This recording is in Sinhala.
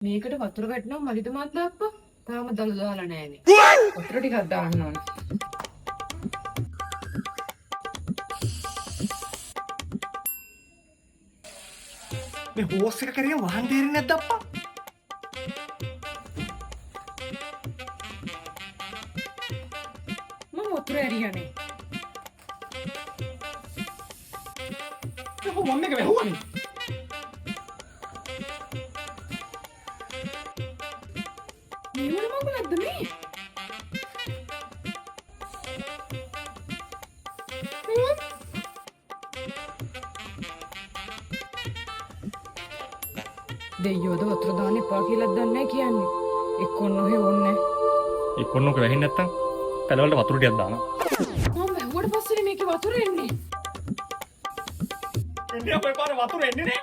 මේකට වතුර වැටෙනවා මලිද මන්ද අප්පා? තාම දල දාලා නැහැනේ. වතුර ටිකක් දාන්න ඕනේ. මේ හෝස් එක කරේ වහන් තේරෙන්නේ නැද්ද අප්පා? මම වතුර ඇරියානේ. ඒක මම මේක වැහුවානේ. මේ මොන මොකක්ද මේ? දෙයියෝද වතුර දාන්න එපා කියලා දන්නේ නැහැ කියන්නේ. එක්කොන් නොහේ ඕන්නේ. ඒ කොන්නක වැහින්නේ නැත්තම් පැලවලට වතුර ටිකක් දානවා. මම වැහුවට පස්සේ මේකේ වතුර එන්නේ. එන්නේ අපේ පාර වතුර එන්නේ නේ.